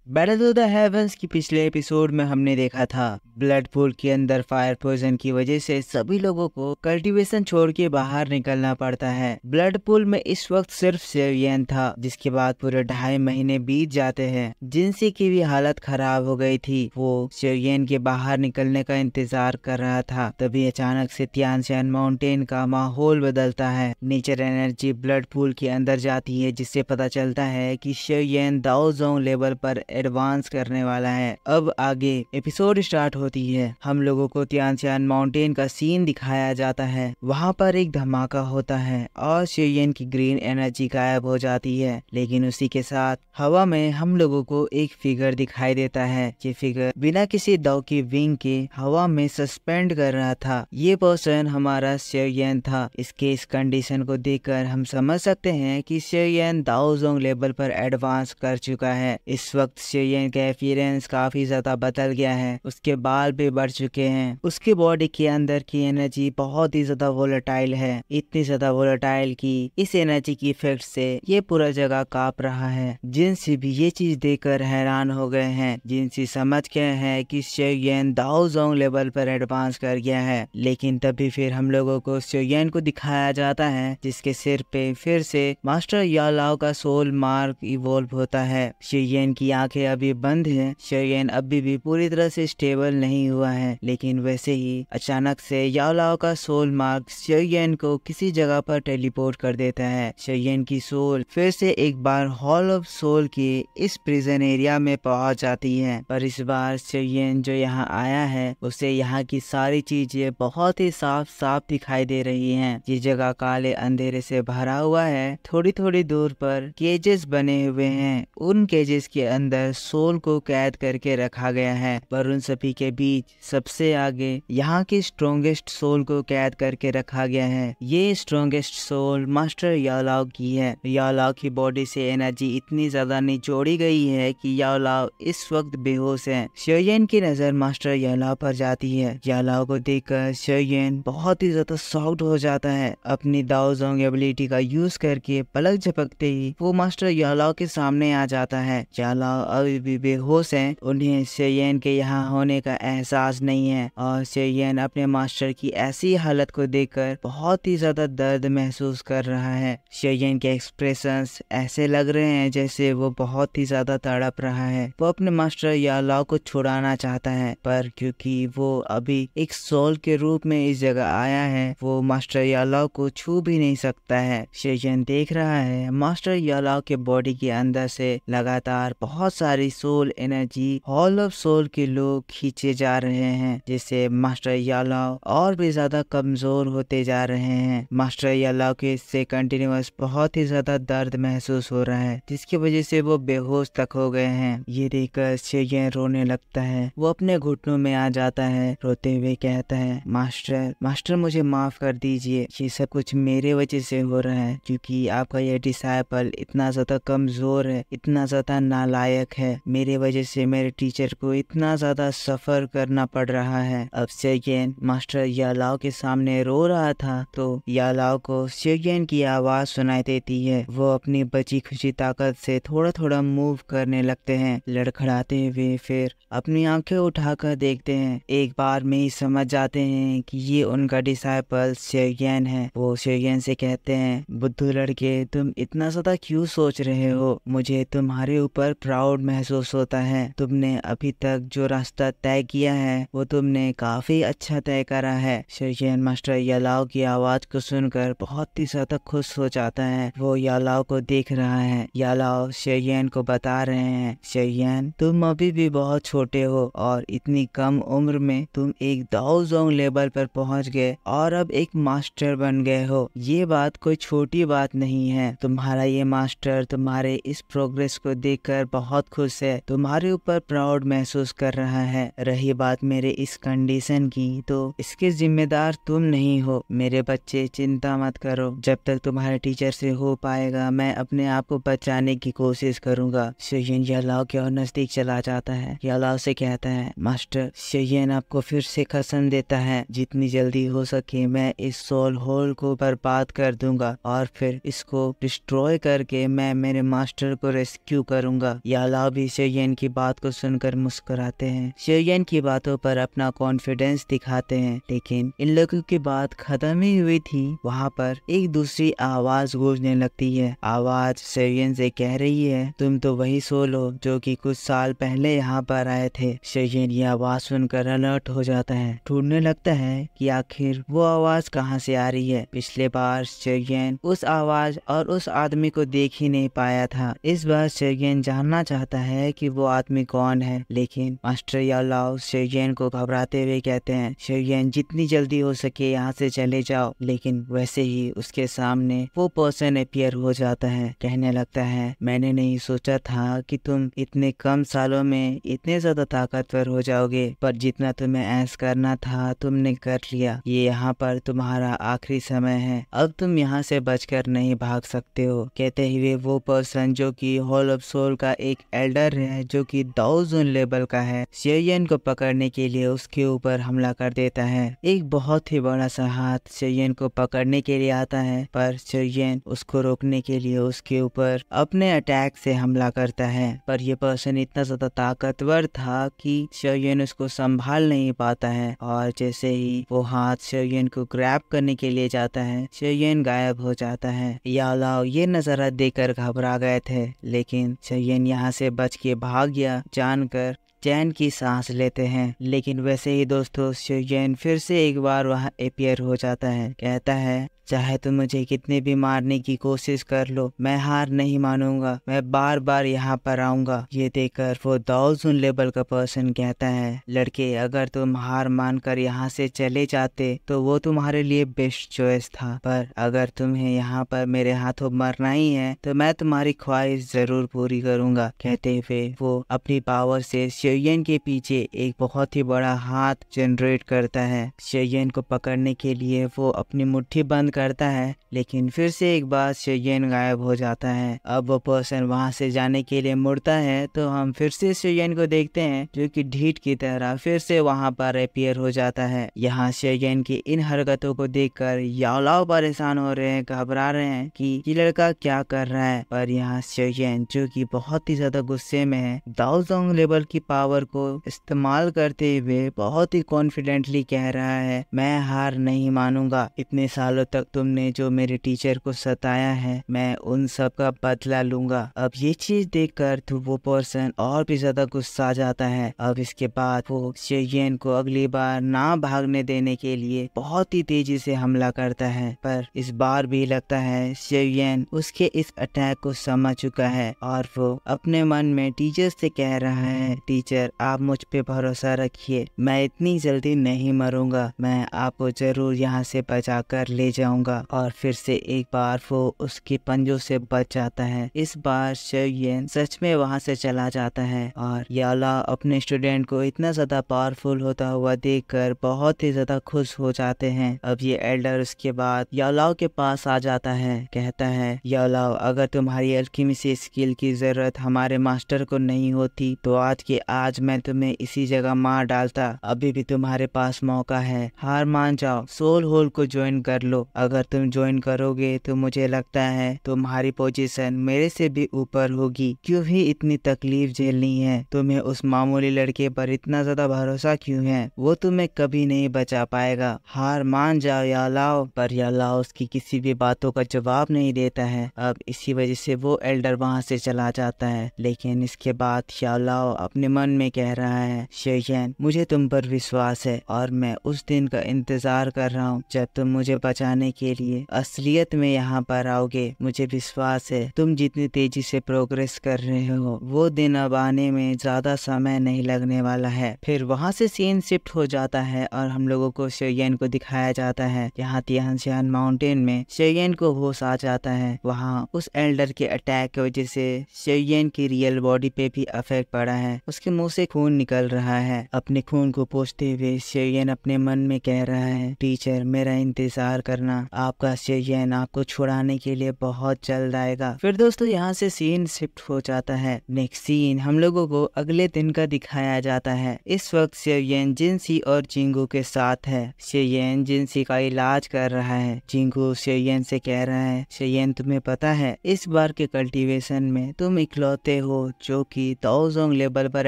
Battle to the heavens की पिछले episode में हमने देखा था ब्लड पूल के अंदर फायर पॉइजन की वजह से सभी लोगों को कल्टीवेशन छोड़ के बाहर निकलना पड़ता है। ब्लड पूल में इस वक्त सिर्फ शेरियन था, जिसके बाद पूरे 2.5 महीने बीत जाते हैं। जिनसी की भी हालत खराब हो गई थी। वो शेरियन के बाहर निकलने का इंतजार कर रहा था। तभी अचानक से तियानशान माउंटेन का माहौल बदलता है। नेचर एनर्जी ब्लड पूल के अंदर जाती है, जिससे पता चलता है कि शेरियन दाओजोंग लेवल पर एडवांस करने वाला है। अब आगे एपिसोड स्टार्ट होती है। हम लोगों को तियानशान माउंटेन का सीन दिखाया जाता है। वहाँ पर एक धमाका होता है और शेरियन की ग्रीन एनर्जी गायब हो जाती है। लेकिन उसी के साथ हवा में हम लोगों को एक फिगर दिखाई देता है। ये फिगर बिना किसी दाव की विंग के हवा में सस्पेंड कर रहा था। ये पर्सन हमारा शेरियन था। इसके इस कंडीशन को देखकर हम समझ सकते हैं कि शेरियन दाओजोंग लेवल पर एडवांस कर चुका है। इस वक्त शेरियन का अपीयरेंस काफी ज्यादा बदल गया है। उसके बाल भी बढ़ चुके हैं। उसके बॉडी के अंदर की एनर्जी बहुत ही ज्यादा वोलेटाइल है। इतनी ज्यादा वोलेटाइल कि इस एनर्जी की इफेक्ट से ये पूरा जगह कांप रहा है। जिनसी भी ये चीज देखकर हैरान हो गए हैं। जिनसी समझ गए हैं कि शेरियन दाओजोंग लेवल पर एडवांस कर गया है। लेकिन तभी फिर हम लोगों को शेरियन को दिखाया जाता है, जिसके सिर पे फिर से मास्टर यालाओ का सोल मार्क इवॉल्व होता है। शेरियन की आंखें अभी बंद हैं। शेरियन अभी भी पूरी तरह से स्टेबल नहीं हुआ है। लेकिन वैसे ही अचानक से यालाओ का सोल मार्क शेरियन को किसी जगह पर टेलीपोर्ट कर देता है। शेरियन की सोल फिर से एक बार हॉल ऑफ सोल के इस प्रिजन एरिया में पहुंच जाती है। पर इस बार शेरियन जो यहाँ आया है, उसे यहाँ की सारी चीजें बहुत ही साफ साफ दिखाई दे रही हैं। ये जगह काले अंधेरे से भरा हुआ है। थोड़ी थोड़ी दूर पर केजेस बने हुए हैं। उन केजेस के अंदर सोल को कैद करके रखा गया है। पर उन सभी के बीच सबसे आगे यहाँ की स्ट्रॉन्गेस्ट सोल को कैद करके रखा गया है। ये स्ट्रॉन्गेस्ट सोल मास्टर यालाओ की है। यालाओ की बॉडी से एनर्जी इतनी ज्यादा निचोड़ी गई है कि यालाओ इस वक्त बेहोश है। शेरियन की नजर मास्टर यालाओ पर जाती है। यालाओ को देखकर शेरियन बहुत ही ज्यादा शॉक्ड हो जाता है। अपनी दाओजोंग एबिलिटी का यूज करके पलक झपकते ही वो मास्टर यालाओ के सामने आ जाता है। यालाओ अभी भी बेहोश हैं। उन्हें शेरियन के यहाँ होने का एहसास नहीं है और शेरियन अपने मास्टर की ऐसी हालत को देखकर बहुत ही ज्यादा दर्द महसूस कर रहा है। शेरियन के एक्सप्रेशंस ऐसे लग रहे हैं जैसे वो बहुत ही ज्यादा तड़प रहा है। वो अपने मास्टर यालाओ को छुड़ाना चाहता है, पर क्योंकि वो अभी एक सोल के रूप में इस जगह आया है, वो मास्टर यालाओ को छू भी नहीं सकता है। शेरियन देख रहा है मास्टर यालाओ के बॉडी के अंदर से लगातार बहुत सारी soul energy hall of soul के लोग खींचे जा रहे हैं, जिससे मास्टर यालाओ और भी ज्यादा कमजोर होते जा रहे हैं। मास्टर यालाओ के इससे कंटिन्यूअस बहुत ही ज्यादा दर्द महसूस हो रहा है, जिसकी वजह से वो बेहोश तक हो गए हैं। ये देखकर शेरियन रोने लगता है। वो अपने घुटनों में आ जाता है। रोते हुए कहता है, मास्टर मुझे माफ कर दीजिए। ये सब कुछ मेरे वजह से हो रहा है, क्योंकि आपका ये डिसाइपल इतना ज्यादा कमजोर है, इतना ज्यादा नालायक है। मेरे वजह से मेरे टीचर को इतना ज्यादा सफर करना पड़ रहा है। अब शेरियन मास्टर यालाओ के सामने रो रहा था, तो यालाओ को शेरियन की आवाज सुनाई देती है। वो अपनी बची खुची ताकत से थोड़ा थोड़ा मूव करने लगते हैं। लड़खड़ाते हुए फिर अपनी आंखें उठाकर देखते हैं। एक बार में ही समझ जाते हैं कि ये उनका डिसाइपल शेरियन है। वो शेरियन से कहते हैं, बुद्धू लड़के, तुम इतना ज्यादा क्यों सोच रहे हो? मुझे तुम्हारे ऊपर प्राउड महसूस होता है। तुमने अभी तक जो रास्ता तय किया है वो तुमने काफी अच्छा तय करा है। शेरियन मास्टर यालाओ की आवाज को सुनकर बहुत ही ज्यादा खुश हो जाता है। वो यालाओ को देख रहा है। यालाओ शेरियन को बता रहे हैं, शेरियन, तुम अभी भी बहुत छोटे हो और इतनी कम उम्र में तुम एक दाओजोंग लेवल पर पहुंच गए और अब एक मास्टर बन गए हो। ये बात कोई छोटी बात नहीं है। तुम्हारा ये मास्टर तुम्हारे इस प्रोग्रेस को देखकर बहुत खुश है, तुम्हारे ऊपर प्राउड महसूस कर रहा है। रही बात मेरे इस कंडीशन की, तो इसके जिम्मेदार तुम नहीं हो। मेरे बच्चे, चिंता मत करो। जब तक तुम्हारे टीचर से हो पाएगा, मैं अपने आप को बचाने की कोशिश करूंगा। शेरियन यालाओ के और नजदीक चला जाता है। यालाओ से कहता है, मास्टर, शेरियन आपको फिर से कसम देता है, जितनी जल्दी हो सके मैं इस सोल होल को बर्बाद कर दूंगा और फिर इसको डिस्ट्रॉय करके मैं मेरे मास्टर को रेस्क्यू करूंगा। यालाओ यालाओ भी शेयन की बात को सुनकर मुस्कुराते हैं। शेयन की बातों पर अपना कॉन्फिडेंस दिखाते हैं। लेकिन इन लोगों की बात खत्म ही हुई थी, वहाँ पर एक दूसरी आवाज गूंजने लगती है। आवाज शेयन से कह रही है, तुम तो वही सोल हो जो कि कुछ साल पहले यहाँ पर आए थे। शेयन ये आवाज सुनकर अलर्ट हो जाता है, ढूंढने लगता है कि आखिर वो आवाज कहाँ से आ रही है। पिछले बार शेयन उस आवाज और उस आदमी को देख ही नहीं पाया था। इस बार शेयन जानना चाहता है कि वो आदमी कौन है, लेकिन मास्टर यालाओ शेयन को घबराते हुए कहते हैं, शेयन जितनी जल्दी हो सके यहाँ से चले जाओ। लेकिन वैसे ही उसके सामने वो पर्सन अपीयर हो जाता है। कहने लगता है, मैंने नहीं सोचा था कि तुम इतने कम सालों में इतने ज्यादा ताकतवर हो जाओगे, पर जितना तुम्हें ऐश करना था तुमने कर लिया। ये यहाँ पर तुम्हारा आखिरी समय है, अब तुम यहाँ से बचकर नहीं भाग सकते हो। कहते हुए वो पर्सन जो कि हॉल ऑफ सोल का एक एल्डर है, जो कि दाओजुन लेवल का है, शेयन को पकड़ने के लिए उसके ऊपर हमला कर देता है। एक बहुत ही बड़ा सा हाथ शेयन को पकड़ने के लिए आता है, पर शेयन उसको रोकने के लिए उसके ऊपर अपने अटैक से हमला करता है। पर ये पर्सन इतना ज्यादा ताकतवर था कि शेयन उसको संभाल नहीं पाता है, और जैसे ही वो हाथ शेयन को ग्रैब करने के लिए जाता है, शेयन गायब हो जाता है। यालाओ ये नजारा देखकर घबरा गए थे, लेकिन शेयन यहाँ से बच के भाग गया जानकर चैन की सांस लेते हैं। लेकिन वैसे ही दोस्तों शेयन फिर से एक बार वहाँ अपीयर हो जाता है। कहता है, चाहे तुम मुझे कितने भी मारने की कोशिश कर लो, मैं हार नहीं मानूंगा, मैं बार बार यहाँ पर आऊंगा। ये देखकर वो दाओजुन लेवल का पर्सन कहता है, लड़के अगर तुम हार मानकर यहाँ से चले जाते तो वो तुम्हारे लिए बेस्ट चॉइस था, पर अगर तुम्हें यहाँ पर मेरे हाथों मरना ही है तो मैं तुम्हारी ख्वाहिश जरूर पूरी करूंगा। कहते हुए वो अपनी पावर से शेयन के पीछे एक बहुत ही बड़ा हाथ जनरेट करता है। शेयन को पकड़ने के लिए वो अपनी मुट्ठी बंद करता है, लेकिन फिर से एक बार शेयन गायब हो जाता है। अब वो पर्सन वहां से जाने के लिए मुड़ता है तो हम फिर से शेयन को देखते हैं, जो कि ढीठ की तरह फिर से वहां पर अपीयर हो जाता है। यहाँ शेयन की इन हरकतों को देखकर यालाओ परेशान हो रहे हैं, घबरा रहे हैं कि ये लड़का क्या कर रहा है। पर यहाँ शेयन जो कि बहुत ही ज्यादा गुस्से में है, दाओजुन लेवल की पावर को इस्तेमाल करते हुए बहुत ही कॉन्फिडेंटली कह रहा है, मैं हार नहीं मानूंगा। इतने सालों तक तुमने जो मेरे टीचर को सताया है, मैं उन सब का बदला लूंगा। अब ये चीज देखकर तो वो पर्सन और भी ज्यादा गुस्सा जाता है। अब इसके बाद वो शेयन को अगली बार ना भागने देने के लिए बहुत ही तेजी से हमला करता है, पर इस बार भी लगता है शेयन उसके इस अटैक को समझ चुका है और वो अपने मन में टीचर से कह रहा है, टीचर आप मुझ पे भरोसा रखिए, मैं इतनी जल्दी नहीं मरूंगा, मैं आपको जरूर यहाँ से बचा कर ले जाऊंगा। और फिर से एक बार वो उसके पंजों से बच जाता है। इस बार शेयन सच में वहां से चला जाता है और यालाओ अपने स्टूडेंट को इतना ज्यादा पावरफुल होता हुआ देखकर बहुत ही ज्यादा खुश हो जाते हैं। अब ये एल्डर उसके बाद यालाओ के पास आ जाता है, कहता है, यालाओ अगर तुम्हारी अल्कीमी से स्किल की जरूरत हमारे मास्टर को नहीं होती तो आज के आज मैं तुम्हें इसी जगह मार डालता। अभी भी तुम्हारे पास मौका है, हार मान जाओ, सोल होल को ज्वाइन कर लो। अगर तुम ज्वाइन करोगे तो मुझे लगता है तुम्हारी पोजीशन मेरे से भी ऊपर होगी। क्यों ही इतनी तकलीफ झेलनी है तुम्हें? उस मामूली लड़के पर इतना ज्यादा भरोसा क्यों है? वो तुम्हें कभी नहीं बचा पाएगा, हार मान जाओ यालाओ। पर यालाओ उसकी किसी भी बातों का जवाब नहीं देता है। अब इसी वजह से वो एल्डर वहां से चला जाता है। लेकिन इसके बाद यालाओ अपने मन में कह रहा है, शेयन मुझे तुम पर विश्वास है और मैं उस दिन का इंतजार कर रहा हूँ जब तुम मुझे बचाने के लिए असलियत में यहाँ पर आओगे। मुझे विश्वास है तुम जितनी तेजी से प्रोग्रेस कर रहे हो वो दिन अब आने में ज्यादा समय नहीं लगने वाला है। फिर वहाँ से सीन शिफ्ट हो जाता है और हम लोगों को शेयन को दिखाया जाता है। यहाँ तियानशान माउंटेन में शेयन को होश आ जाता है। वहाँ उस एल्डर के अटैक की वजह से शेयन की रियल बॉडी पे भी अफेक्ट पड़ा है, उसके मुंह से खून निकल रहा है। अपने खून को पोंछते हुए शेयन अपने मन में कह रहा है, टीचर मेरा इंतजार करना, आपका शेयन आपको छुड़ाने के लिए बहुत जल्द आएगा। फिर दोस्तों यहाँ से सीन शिफ्ट हो जाता है। नेक्स्ट सीन हम लोगों को अगले दिन का दिखाया जाता है। इस वक्त शेयन जिनसी और जिंगू के साथ है। शेयन जिनसी का इलाज कर रहा है। जिंगू शेयन से कह रहा है, शेयन तुम्हें पता है इस बार के कल्टीवेशन में तुम इकलौते हो जो कि ताओजोंग लेवल पर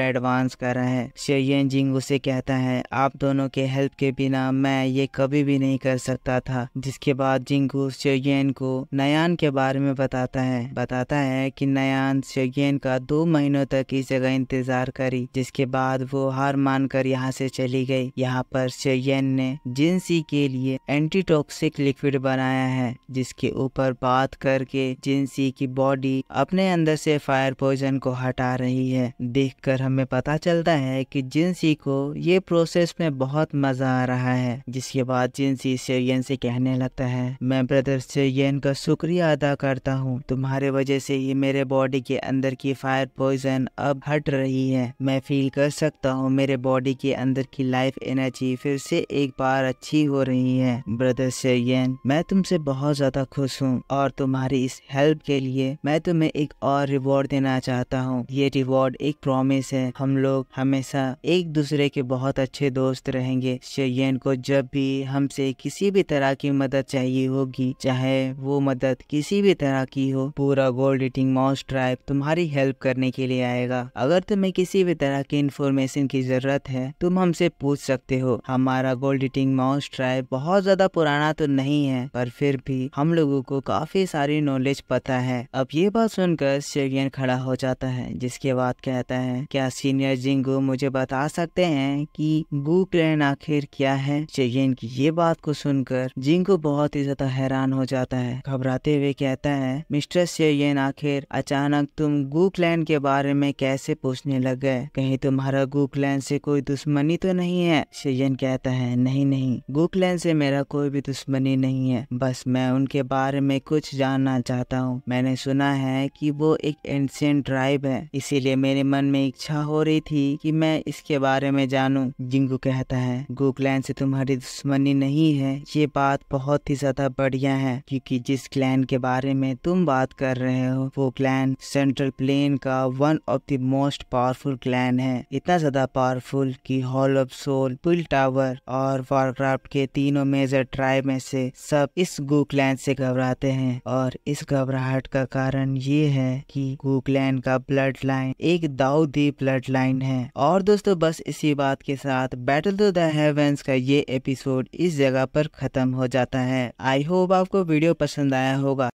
एडवांस कर रहा है। शेयन जिंगू से कहता है आप दोनों के हेल्प के बिना मैं ये कभी भी नहीं कर सकता था। जिसके बाद जिंगू शेयन को नयान के बारे में बताता है कि नयान शेयन का 2 महीनों तक इस जगह इंतजार करी, जिसके बाद वो हार मानकर यहाँ से चली गई। यहाँ पर शेयन ने जिनसी के लिए एंटीटॉक्सिक लिक्विड बनाया है, जिसके ऊपर बात करके जिनसी की बॉडी अपने अंदर से फायर पॉइजन को हटा रही है। देखकर हमें पता चलता है कि जिनसी को ये प्रोसेस में बहुत मजा आ रहा है। जिसके बाद जिनसी शेयन से कहने लगता है मैं ब्रदर शेयन का शुक्रिया अदा करता हूँ, तुम्हारे वजह से ही मेरे बॉडी के अंदर की फायर पॉइजन अब हट रही है। मैं फील कर सकता हूँ मेरे बॉडी के अंदर की लाइफ एनर्जी फिर से एक बार अच्छी हो रही है। ब्रदर शेयन मैं तुमसे बहुत ज्यादा खुश हूँ और तुम्हारी इस हेल्प के लिए मैं तुम्हें एक और रिवॉर्ड देना चाहता हूँ। ये रिवॉर्ड एक प्रॉमिस है, हम लोग हमेशा एक दूसरे के बहुत अच्छे दोस्त रहेंगे। शेयन को जब भी हमसे किसी भी तरह की मदद चाहिए होगी, चाहे वो मदद किसी भी तरह की हो, पूरा गोल्ड ईटिंग माउस ट्राइब तुम्हारी हेल्प करने के लिए आएगा। अगर तुम्हें किसी भी तरह की इंफॉर्मेशन की जरूरत है तुम हमसे पूछ सकते हो। हमारा गोल्ड ईटिंग माउस ट्राइब बहुत ज्यादा पुराना तो नहीं है, पर फिर भी हम लोगों को काफी सारी नॉलेज पता है। अब ये बात सुनकर शेयन खड़ा हो जाता है, जिसके बाद कहता है क्या सीनियर जिंगू मुझे बता सकते हैं कि गू क्लैन आखिर क्या है। शेयन की ये बात को सुनकर जिंगू बहुत ही ज्यादा हैरान हो जाता है। घबराते हुए कहता है मिस्टर शेयन आखिर अचानक तुम गू क्लैन के बारे में कैसे पूछने लग गए, कहीं तुम्हारा गू क्लैन से कोई दुश्मनी तो नहीं है। शेयन कहता है नहीं, गू क्लैन से मेरा कोई भी दुश्मनी नहीं है, बस मैं उनके बारे में कुछ जानना चाहता हूँ। मैंने सुना है कि वो एक एंशिएंट ट्राइब है, इसीलिए मेरे मन में इच्छा हो रही थी कि मैं इसके बारे में जानूं। जिंगू कहता है गू क्लैन से तुम्हारी दुश्मनी नहीं है, ये बात बहुत ही ज्यादा बढ़िया है, क्योंकि जिस क्लैन के बारे में तुम बात कर रहे हो वो क्लैन सेंट्रल प्लेन का one of the most powerful clan है। इतना ज्यादा पावरफुल कि hall of soul, pill tower और वारक्राफ्ट के तीनों मेजर ट्राइब में से सब इस गू क्लैन से घबराते हैं। और इस घबराहट का कारण ये है कि गू क्लैन का ब्लड लाइन एक दाऊदी ब्लड लाइन है। और दोस्तों बस इसी बात के साथ बैटल टू द हेवेंस का ये एपिसोड इस जगह पर खत्म हो जाता है। आई होप आपको वीडियो पसंद आया होगा।